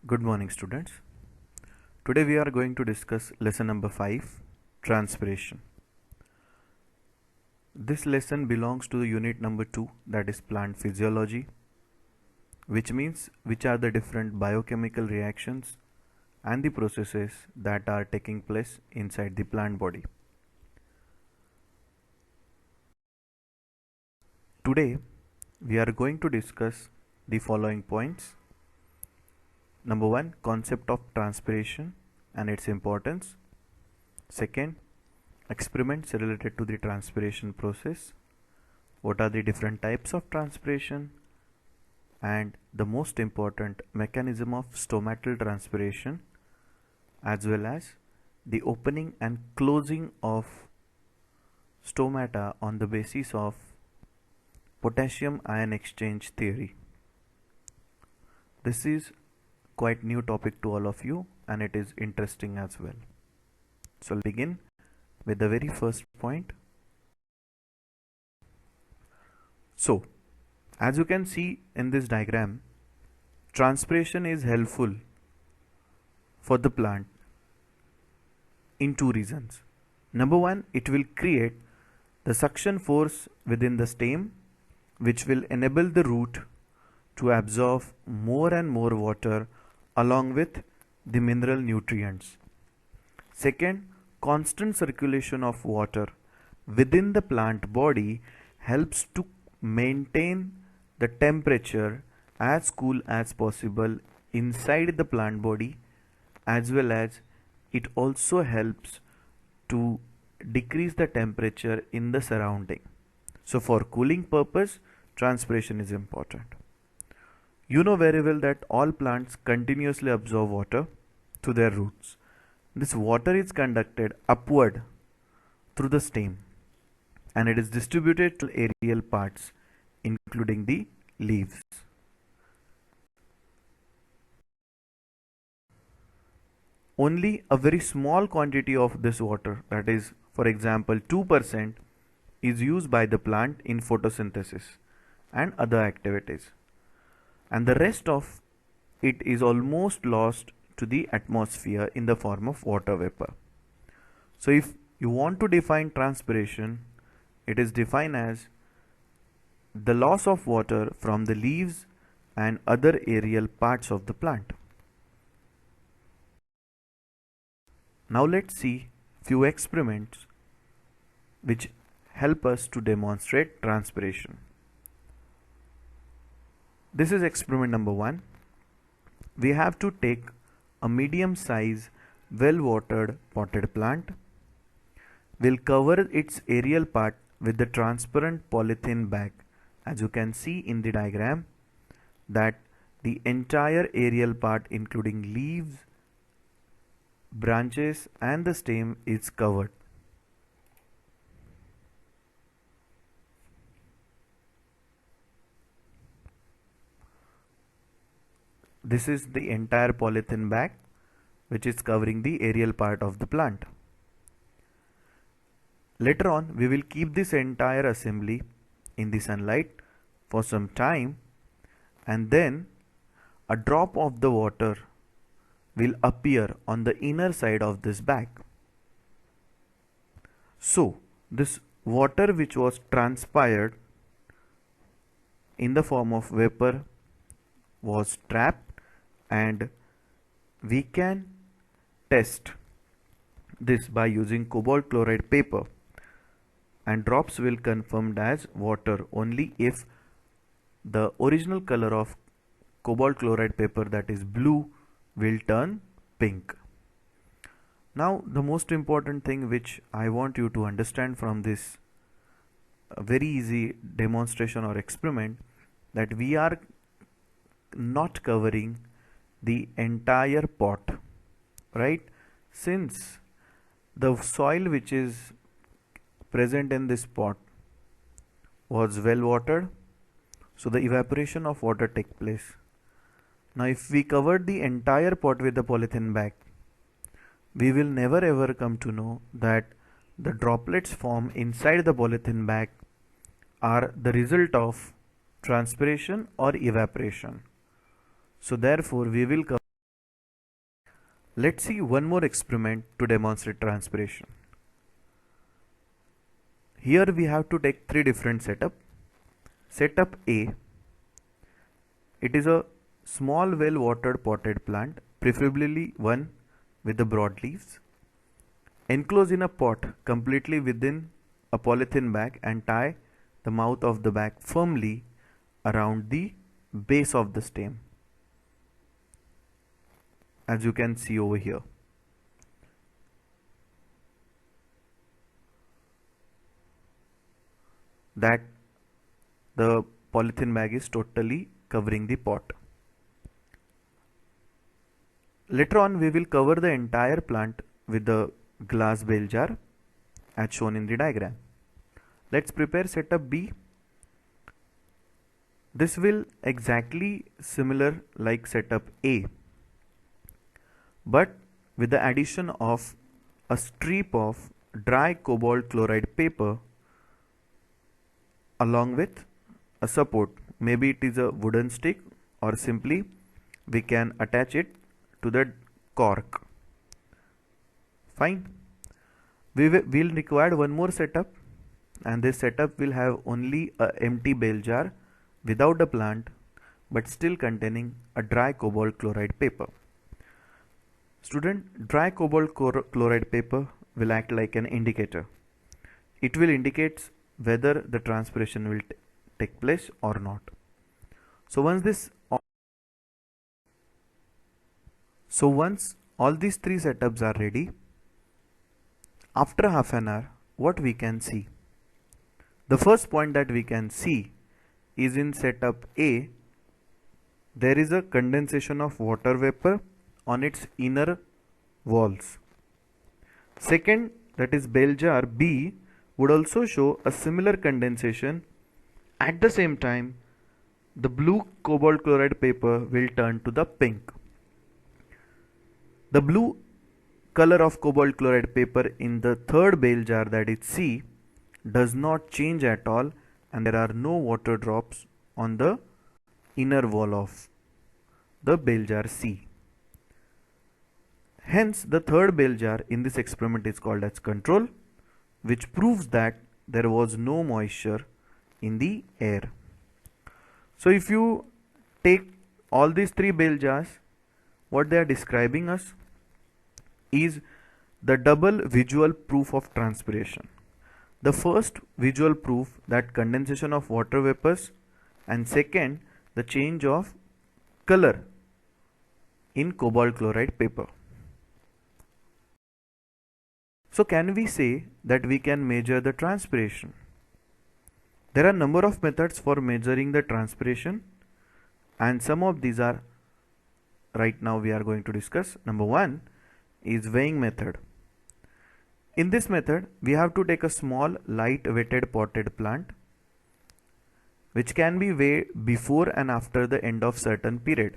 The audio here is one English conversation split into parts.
Good morning, students. Today we are going to discuss lesson number 5, Transpiration. This lesson belongs to the unit number 2, that is plant physiology, which means which are the different biochemical reactions and the processes that are taking place inside the plant body. Today we are going to discuss the following points. Number 1, concept of transpiration and its importance. Second, experiments related to the transpiration process. What are the different types of transpiration? And the most important, mechanism of stomatal transpiration, as well as the opening and closing of stomata on the basis of potassium ion exchange theory. This is quite new topic to all of you and it is interesting as well. So I'll begin with the very first point. So as you can see in this diagram, transpiration is helpful for the plant in two reasons. Number one, it will create the suction force within the stem, which will enable the root to absorb more and more water along with the mineral nutrients. Second, constant circulation of water within the plant body helps to maintain the temperature as cool as possible inside the plant body, as well as it also helps to decrease the temperature in the surrounding. So for cooling purpose, transpiration is important. You know very well that all plants continuously absorb water to their roots. This water is conducted upward through the stem and it is distributed to aerial parts including the leaves. Only a very small quantity of this water, that is for example 2%, is used by the plant in photosynthesis and other activities, and the rest of it is almost lost to the atmosphere in the form of water vapor. So if you want to define transpiration, it is defined as the loss of water from the leaves and other aerial parts of the plant. Now let's see few experiments which help us to demonstrate transpiration. This is experiment number 1. We have to take a medium size well watered potted plant. We'll cover its aerial part with the transparent polythene bag. As you can see in the diagram that the entire aerial part including leaves, branches and the stem is covered. This is the entire polythene bag which is covering the aerial part of the plant. Later on, we will keep this entire assembly in the sunlight for some time, and then a drop of the water will appear on the inner side of this bag. So this water which was transpired in the form of vapor was trapped, and we can test this by using cobalt chloride paper, and drops will confirmed as water only if the original color of cobalt chloride paper, that is blue, will turn pink. Now the most important thing which I want you to understand from this very easy demonstration or experiment, that we are not covering the entire pot, right? Since the soil which is present in this pot was well watered, so the evaporation of water take place. Now if we covered the entire pot with the polythene bag, we will never ever come to know that the droplets formed inside the polythene bag are the result of transpiration or evaporation. So therefore we will cover Let's see one more experiment to demonstrate transpiration. Here we have to take three different setup. Setup A, it is a small well watered potted plant, preferably one with the broad leaves. Enclose in a pot completely within a polythene bag and tie the mouth of the bag firmly around the base of the stem, as you can see over here. That the polythene bag is totally covering the pot. Later on we will cover the entire plant with the glass bale jar as shown in the diagram. Let's prepare setup B. This will exactly similar like setup A, but with the addition of a strip of dry cobalt chloride paper along with a support. Maybe it is a wooden stick, or simply we can attach it to the cork. Fine. We will require one more setup, and this setup will have only a empty bale jar without a plant but still containing a dry cobalt chloride paper. Student, dry cobalt chloride paper will act like an indicator. It will indicate whether the transpiration will take place or not. So once all these three setups are ready, after half an hour, what we can see? The first point that we can see is in setup A, there is a condensation of water vapor on its inner walls. Second, that is bale jar B, would also show a similar condensation. At the same time, the blue cobalt chloride paper will turn to the pink. The blue color of cobalt chloride paper in the third bale jar, that is C, does not change at all, and there are no water drops on the inner wall of the bale jar C. Hence, the third bale jar in this experiment is called as control, which proves that there was no moisture in the air. So if you take all these three bale jars, what they are describing us is the double visual proof of transpiration. The first visual proof, that condensation of water vapors, and second, the change of color in cobalt chloride paper. So can we say that we can measure the transpiration? There are a number of methods for measuring the transpiration, and some of these are right now we are going to discuss. Number one is weighing method. In this method, we have to take a small light weighted potted plant which can be weighed before and after the end of certain period.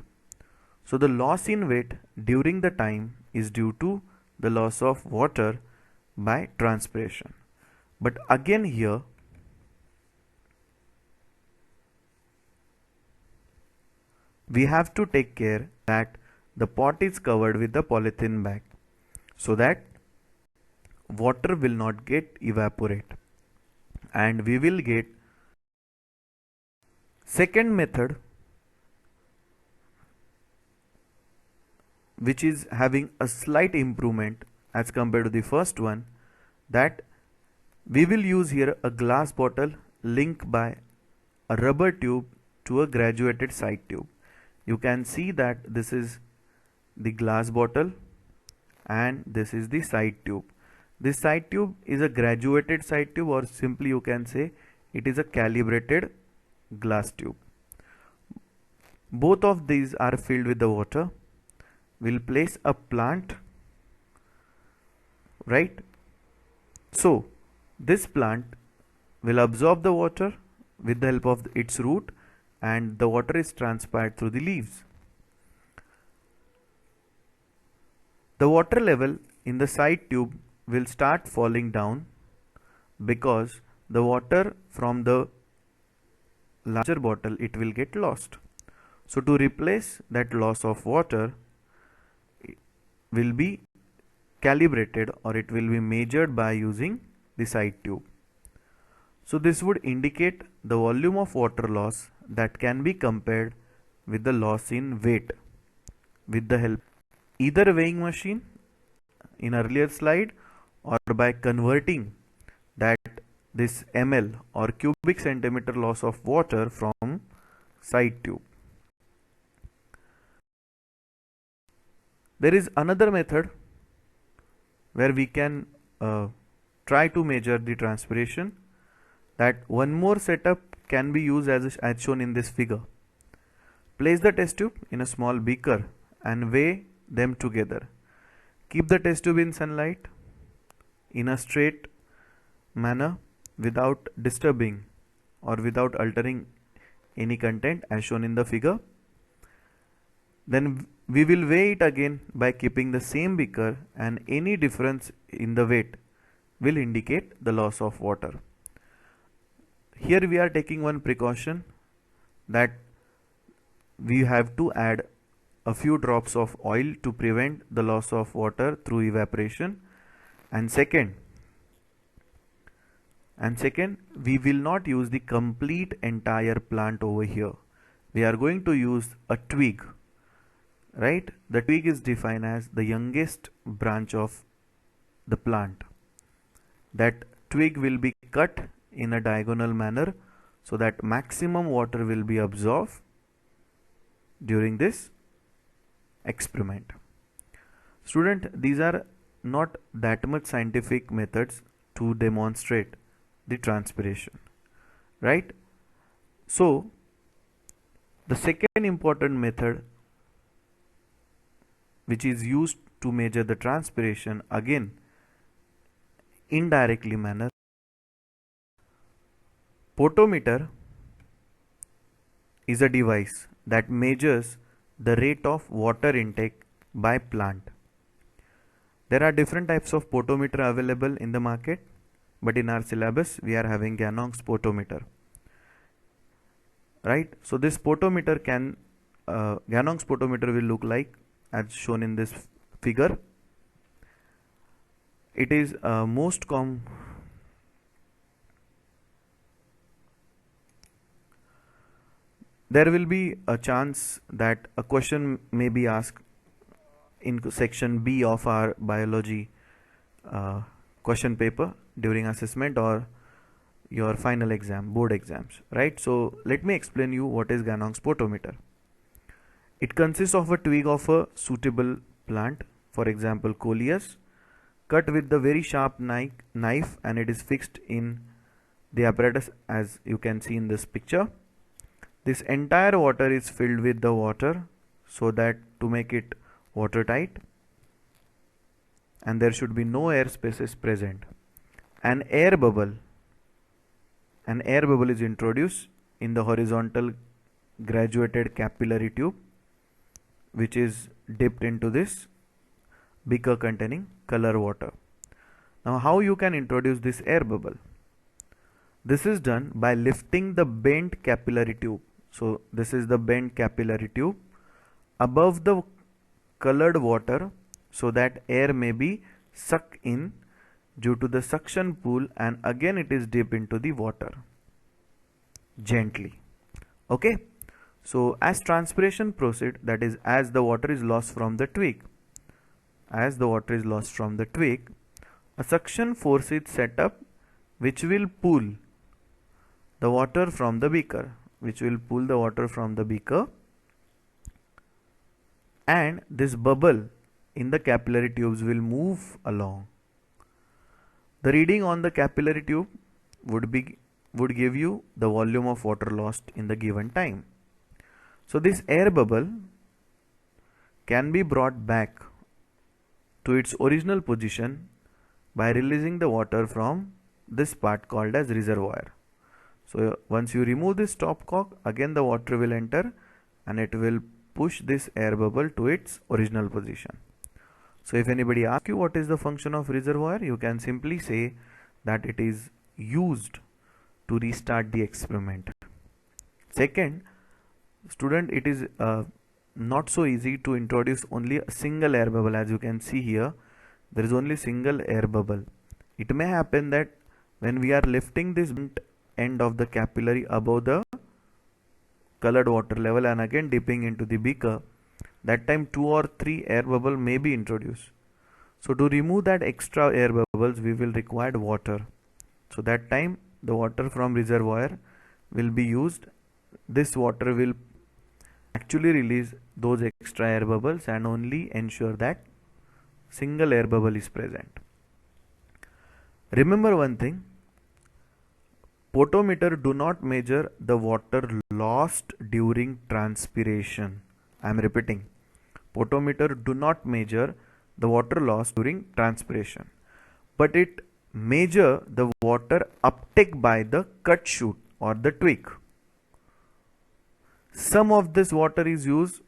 So the loss in weight during the time is due to the loss of water by transpiration. But again here, we have to take care that the pot is covered with the polythene bag so that water will not get evaporate, and we will get second method, which is having a slight improvement as compared to the first one, that we will use here a glass bottle linked by a rubber tube to a graduated side tube. You can see that this is the glass bottle and this is the side tube. This side tube is a graduated side tube, or simply you can say it is a calibrated glass tube. Both of these are filled with the water. We'll place a plant, right? So this plant will absorb the water with the help of its root, and the water is transpired through the leaves. The water level in the side tube will start falling down because the water from the larger bottle, it will get lost. So to replace that loss of water, will be calibrated, or it will be measured by using the side tube. So this would indicate the volume of water loss that can be compared with the loss in weight with the help either weighing machine in earlier slide, or by converting that this ml or cubic centimeter loss of water from side tube. There is another method where we can try to measure the transpiration. That one more setup can be used as shown in this figure. Place the test tube in a small beaker and weigh them together. Keep the test tube in sunlight in a straight manner without disturbing or without altering any content as shown in the figure. Then we will weigh it again by keeping the same beaker, and any difference in the weight will indicate the loss of water. Here we are taking one precaution, that we have to add a few drops of oil to prevent the loss of water through evaporation. And second, we will not use the complete entire plant over here. We are going to use a twig, right? The twig is defined as the youngest branch of the plant. That twig will be cut in a diagonal manner so that maximum water will be absorbed during this experiment. Student, these are not that much scientific methods to demonstrate the transpiration, right? So the second important method which is used to measure the transpiration, again indirectly manner. Potometer is a device that measures the rate of water intake by plant. There are different types of potometer available in the market, but in our syllabus we are having Ganong's potometer, right? So this potometer can Ganong's potometer will look like as shown in this figure. It is most common. There will be a chance that a question may be asked in section B of our biology question paper during assessment or your final exam, board exams, right? So let me explain you what is Ganong's potometer. It consists of a twig of a suitable plant, for example coleus, cut with the very sharp knife, and it is fixed in the apparatus as you can see in this picture. This entire water is filled with the water so that to make it watertight, and there should be no air spaces present. An air bubble is introduced in the horizontal graduated capillary tube, which is dipped into this beaker containing color water. Now how you can introduce this air bubble? This is done by lifting the bent capillary tube. So this is the bent capillary tube above the colored water so that air may be sucked in due to the suction pull, and again it is dipped into the water gently. Okay, so as transpiration proceeds, that is as the water is lost from the twig, a suction force is set up which will pull the water from the beaker, and this bubble in the capillary tubes will move along. The reading on the capillary tube would give you the volume of water lost in the given time. So this air bubble can be brought back to its original position by releasing the water from this part called as reservoir. So once you remove this stopcock, again the water will enter and it will push this air bubble to its original position. So if anybody asks you what is the function of reservoir, you can simply say that it is used to restart the experiment. Second, student, it is not so easy to introduce only a single air bubble. As you can see here, there is only single air bubble. It may happen that when we are lifting this end of the capillary above the colored water level and again dipping into the beaker, that time 2 or 3 air bubble may be introduced. So to remove that extra air bubbles, we will require water. So that time the water from reservoir will be used. This water will actually release those extra air bubbles and only ensure that single air bubble is present. Remember one thing, potometer do not measure the water lost during transpiration. I am repeating, potometer do not measure the water loss during transpiration, but it measure the water uptake by the cut shoot or the twig. Some of this water is used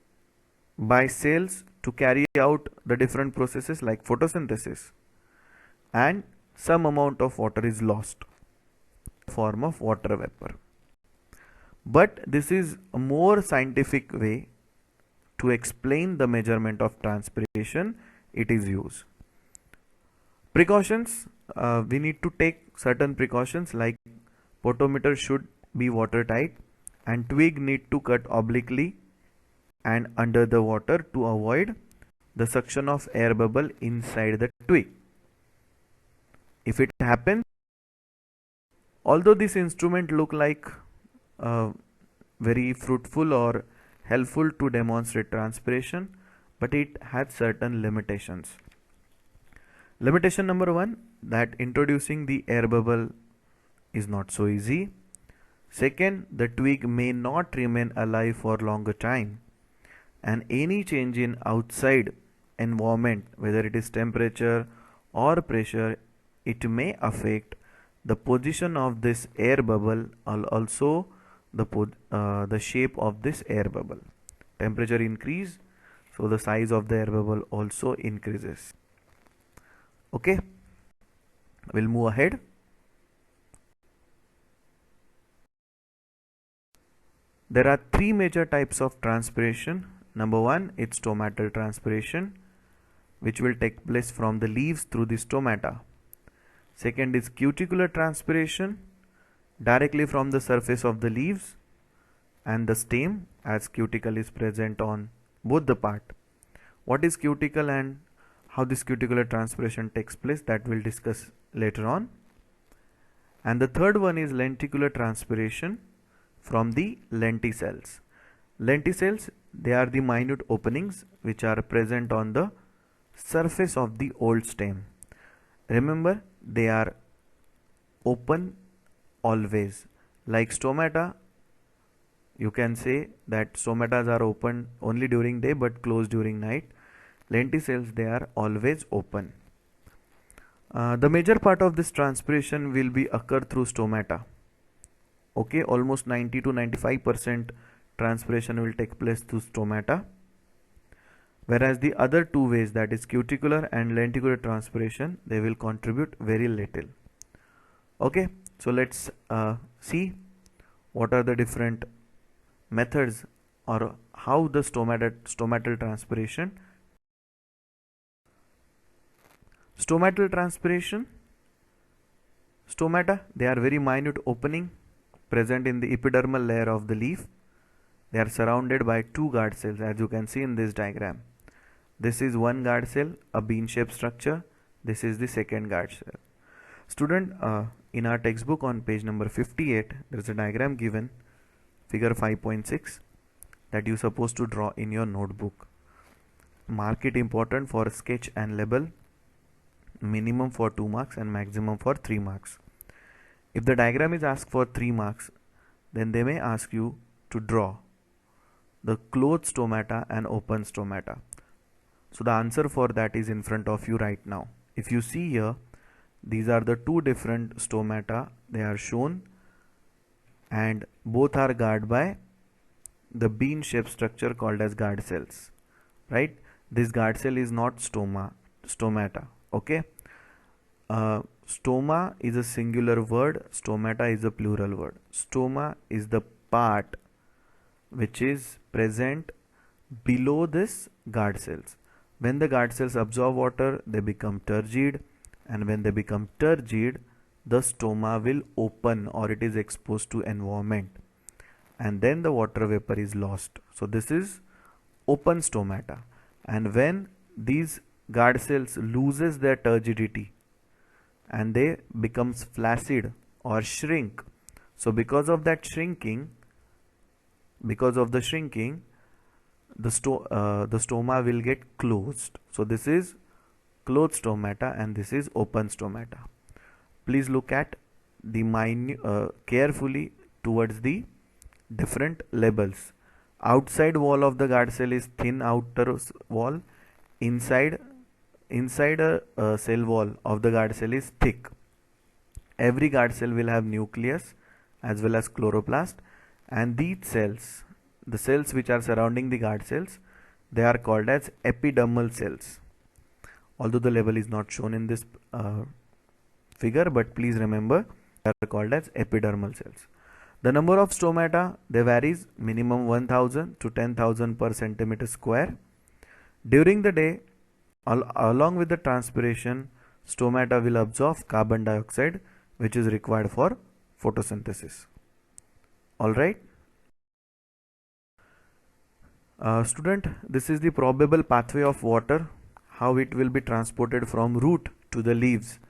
by cells to carry out the different processes like photosynthesis, and some amount of water is lost in the form of water vapor. But this is a more scientific way to explain the measurement of transpiration. It is used. Precautions, we need to take certain precautions like potometer should be watertight and twig need to cut obliquely and under the water to avoid the suction of air bubble inside the twig. If it happens, although this instrument look like very fruitful or helpful to demonstrate transpiration, but it has certain limitations. Limitation number 1, that introducing the air bubble is not so easy. Second, the twig may not remain alive for longer time, and any change in outside environment, whether it is temperature or pressure, it may affect the position of this air bubble, also the shape of this air bubble. Temperature increase, so the size of the air bubble also increases. Okay, we'll move ahead. There are 3 major types of transpiration. Number 1, it's stomatal transpiration, which will take place from the leaves through the stomata. Second is cuticular transpiration, directly from the surface of the leaves and the stem, as cuticle is present on both the part. What is cuticle and how this cuticular transpiration takes place, that we'll discuss later on. And the third one is lenticular transpiration from the lenticels. Lenticels, they are the minute openings which are present on the surface of the old stem. Remember, they are open always. Like stomata, you can say that stomatas are open only during day but closed during night. Lenticels, they are always open. The major part of this transpiration will be occur through stomata. Okay, almost 90 to 95% transpiration will take place through stomata, whereas the other two ways, that is cuticular and lenticular transpiration, they will contribute very little. Okay, so let's see what are the different methods or how the stomatal transpiration. Stomatal transpiration, stomata, they are very minute opening present in the epidermal layer of the leaf. They are surrounded by 2 guard cells, as you can see in this diagram. This is one guard cell, a bean-shaped structure. This is the second guard cell. Student, in our textbook on page number 58, there is a diagram given, figure 5.6, that you are supposed to draw in your notebook. Mark it important for sketch and label, minimum for 2 marks and maximum for 3 marks. If the diagram is asked for 3 marks, then they may ask you to draw the closed stomata and open stomata. So the answer for that is in front of you right now. If you see here, these are the 2 different stomata, they are shown, and both are guarded by the bean-shaped structure called as guard cells, right? This guard cell is not stomata. Okay, stoma is a singular word, stomata is a plural word. Stoma is the part which is present below this guard cells. When the guard cells absorb water, they become turgid, and when they become turgid, the stoma will open or it is exposed to environment, and then the water vapor is lost. So this is open stomata. And when these guard cells loses their turgidity and they becomes flaccid or shrink, so because of that shrinking, because of the shrinking, the stoma will get closed. So this is closed stomata and this is open stomata. Please look at the carefully towards the different labels. Outside wall of the guard cell is thin outer wall. Inside a cell wall of the guard cell is thick. Every guard cell will have nucleus as well as chloroplast, and these cells, the cells which are surrounding the guard cells, they are called as epidermal cells. Although the label is not shown in this figure, but please remember they are called as epidermal cells. The number of stomata, they varies minimum 1000 to 10,000 per centimeter square. During the day, along with the transpiration, stomata will absorb carbon dioxide, which is required for photosynthesis. Alright. Student, this is the probable pathway of water, how it will be transported from root to the leaves,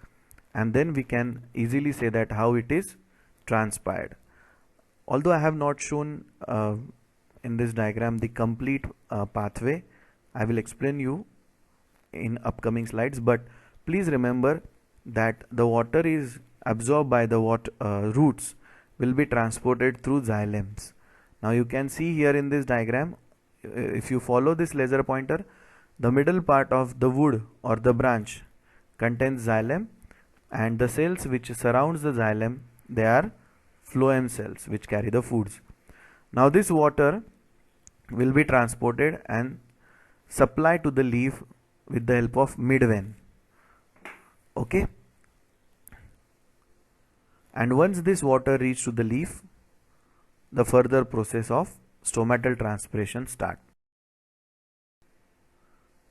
and then we can easily say that how it is transpired. Although I have not shown in this diagram the complete pathway, I will explain you in upcoming slides, but please remember that the water is absorbed by the roots will be transported through xylems. Now you can see here in this diagram, if you follow this laser pointer, the middle part of the wood or the branch contains xylem, and the cells which surrounds the xylem, they are phloem cells which carry the foods. Now this water will be transported and supplied to the leaf with the help of midvein. Okay. And once this water reaches to the leaf, the further process of stomatal transpiration start.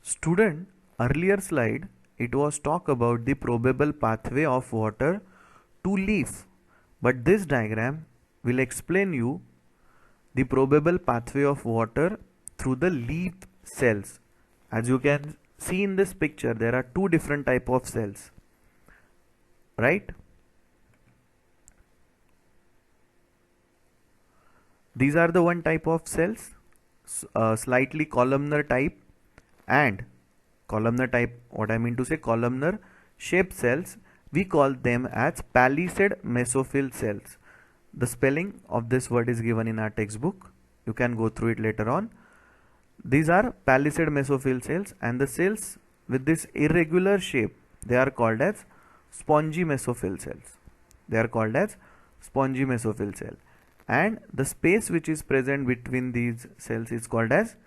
Student, earlier slide it was talk about the probable pathway of water to leaf, but this diagram will explain you the probable pathway of water through the leaf cells. As you can see in this picture, there are two different type of cells, right? These are the one type of cells, slightly columnar type, and columnar type, what I mean to say, columnar shaped cells, we call them as palisade mesophyll cells. The spelling of this word is given in our textbook. You can go through it later on. These are palisade mesophyll cells, and the cells with this irregular shape, they are called as spongy mesophyll cells. They are called as spongy mesophyll cell. And the space which is present between these cells is called as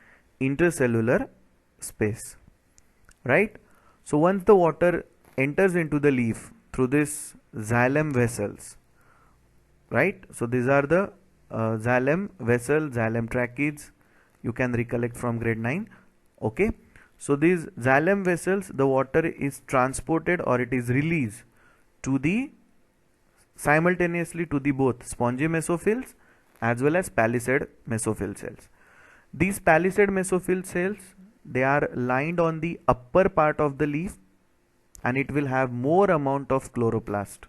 intercellular space, right? So once the water enters into the leaf through this xylem vessels, right? So these are the xylem vessel, xylem tracheids, you can recollect from grade 9. Okay, so these xylem vessels, the water is transported or it is released to the simultaneously to the both spongy mesophills as well as palisade mesophyll cells. These palisade mesophyll cells, they are lined on the upper part of the leaf, and it will have more amount of chloroplast.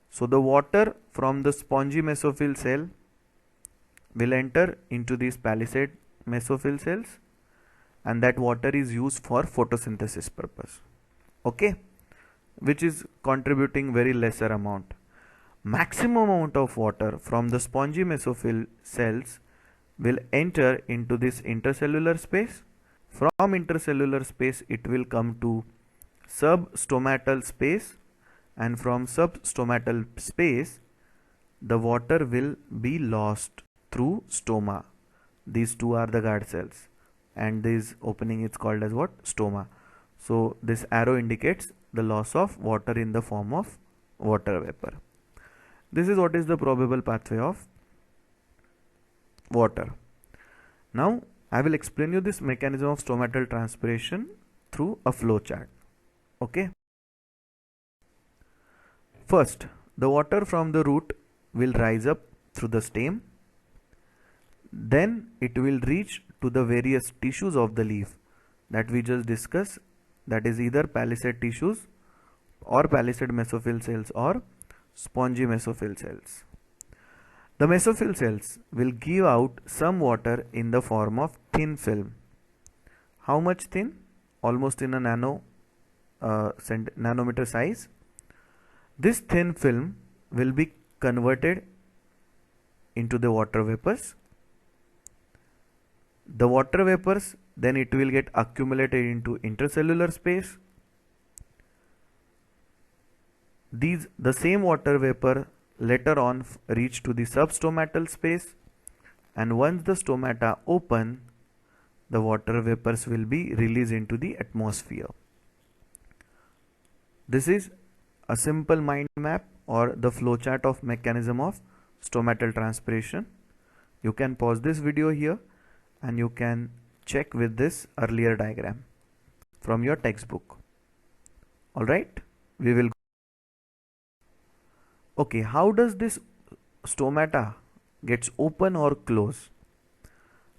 So the water from the spongy mesophyll cell will enter into these palisade mesophyll cells, and that water is used for photosynthesis purpose. Okay, which is contributing very lesser amount. Maximum amount of water from the spongy mesophyll cells will enter into this intercellular space. From intercellular space it will come to substomatal space, and from substomatal space the water will be lost through stoma. These two are the guard cells, and this opening is called as what? Stoma. So this arrow indicates the loss of water in the form of water vapor. This is what is the probable pathway of water. Now I will explain you this mechanism of stomatal transpiration through a flow chart. Okay. First, the water from the root will rise up through the stem. Then it will reach to the various tissues of the leaf that we just discussed, that is either palisade tissues or palisade mesophyll cells or spongy mesophyll cells. The mesophyll cells will give out some water in the form of thin film. How much thin? Almost in a nanometer size. This thin film will be converted into the water vapors. The water vapors, then it will get accumulated into intercellular space. The same water vapor later on reach to the substomatal space, and once the stomata open, the water vapors will be released into the atmosphere. This is a simple mind map or the flowchart of mechanism of stomatal transpiration. You can pause this video here and you can check with this earlier diagram from your textbook. Alright, we will. Okay, how does this stomata gets open or close?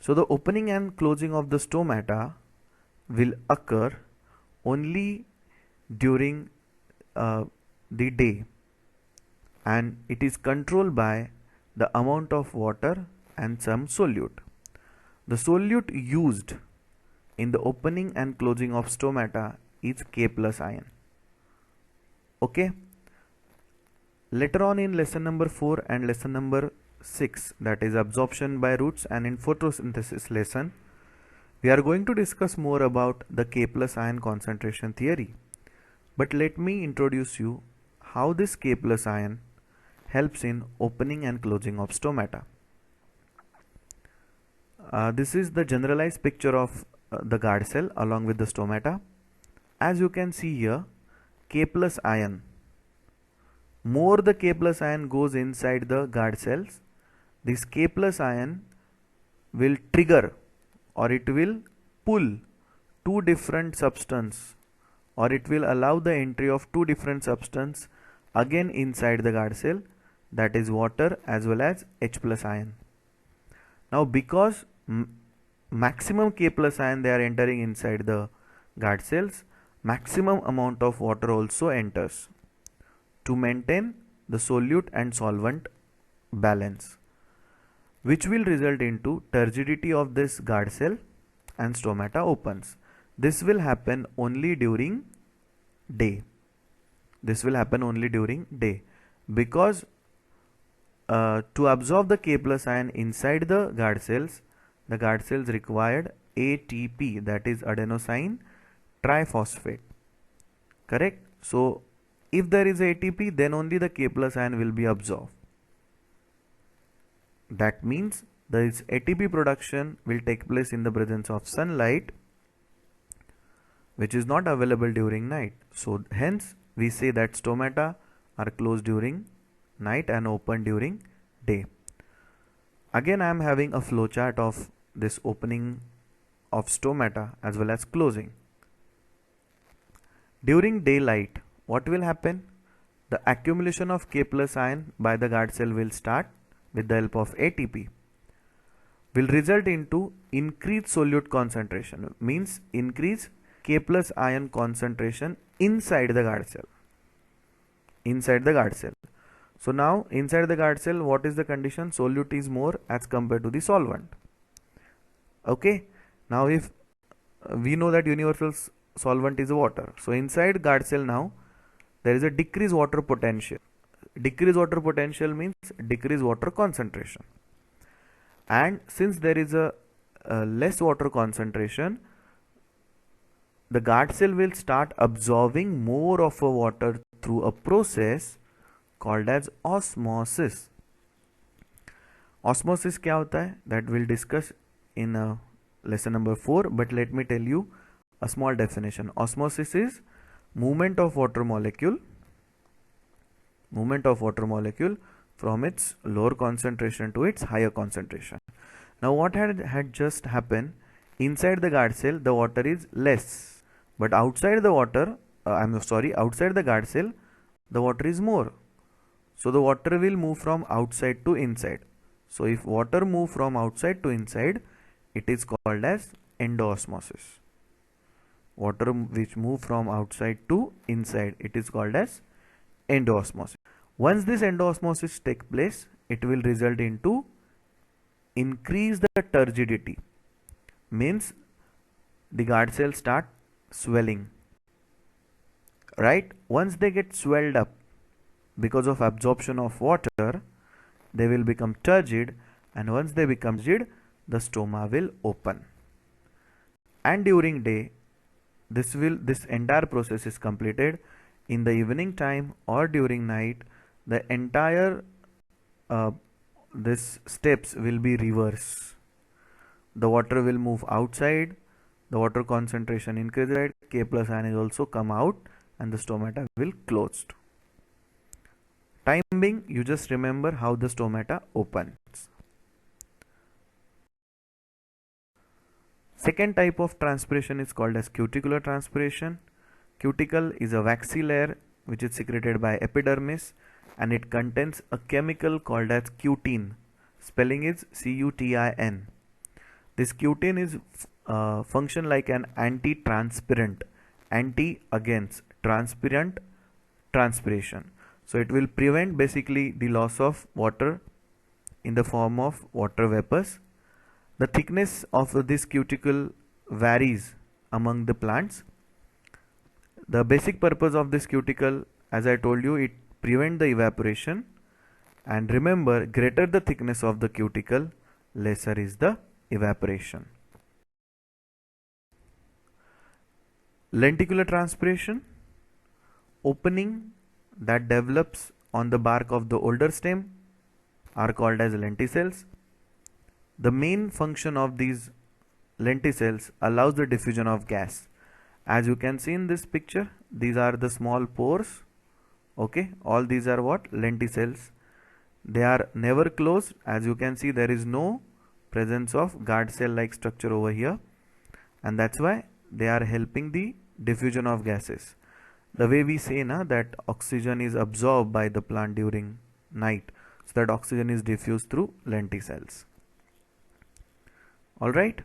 So the opening and closing of the stomata will occur only during the day, and it is controlled by the amount of water and some solute. The solute used in the opening and closing of stomata is K+ ion. Okay. Later on in lesson number 4 and lesson number 6, that is absorption by roots, and in photosynthesis lesson, we are going to discuss more about the K+ ion concentration theory. But let me introduce you how this K+ ion helps in opening and closing of stomata. This is the generalized picture of the guard cell along with the stomata. As you can see here, K+ ion, more the K+ ion goes inside the guard cells, this K+ ion will trigger or it will pull two different substances, or it will allow the entry of two different substances again inside the guard cell, that is water as well as H+ ion. Now because maximum K+ ion they are entering inside the guard cells, maximum amount of water also enters to maintain the solute and solvent balance, which will result into turgidity of this guard cell and stomata opens. This will happen only during day. This will happen only during day because to absorb the K+ ion inside the guard cells required ATP, that is adenosine triphosphate. Correct? So if there is ATP, then only the K+ ion will be absorbed. That means this ATP production will take place in the presence of sunlight, which is not available during night. So hence we say that stomata are closed during night and open during day. Again I am having a flow chart of this opening of stomata as well as closing. During daylight, what will happen? The accumulation of K+ ion by the guard cell will start with the help of ATP, will result into increased solute concentration, means increase K+ ion concentration inside the guard cell. Inside the guard cell. So now inside the guard cell, what is the condition? Solute is more as compared to the solvent. Okay. Now if we know that universal solvent is water, so inside guard cell now there is a decreased water potential. Decreased water potential means decreased water concentration, and since there is a less water concentration, the guard cell will start absorbing more of a water through a process called as osmosis. Osmosis क्या होता है? That we'll discuss in lesson number 4, but let me tell you a small definition. Osmosis is movement of water molecule from its lower concentration to its higher concentration. Now what had just happened, inside the guard cell the water is less, but outside the outside the guard cell the water is more. So the water will move from outside to inside. So if water move from outside to inside, it is called as endoosmosis. Water which move from outside to inside, it is called as endoosmosis. Once this endoosmosis take place, it will result into increase the turgidity. Means the guard cells start swelling. Right? Once they get swelled up because of absorption of water, they will become turgid, and once they become turgid, the stoma will open. And during day, this entire process is completed. In the evening time or during night, the entire this steps will be reverse. The water will move outside, the water concentration increases, K plus ion is also come out, and the stomata will closed. Time being, you just remember how the stomata opens. Second type of transpiration is called as cuticular transpiration. Cuticle is a waxy layer which is secreted by epidermis, and it contains a chemical called as cutin. Spelling is cutin. This cutin is function like an anti-transpirant, anti against transparent transpiration. So it will prevent basically the loss of water in the form of water vapors. The thickness of this cuticle varies among the plants. The basic purpose of this cuticle, as I told you, it prevent the evaporation, and remember, greater the thickness of the cuticle, lesser is the evaporation. Lenticular transpiration, opening that develops on the bark of the older stem are called as lenticels. The main function of these lenticels allows the diffusion of gas. As you can see in this picture, these are the small pores. Okay, all these are what? Lenticels. They are never closed. As you can see, there is no presence of guard cell like structure over here, and that's why they are helping the diffusion of gases. The way we say that oxygen is absorbed by the plant during night, so that oxygen is diffused through lenticels. Alright.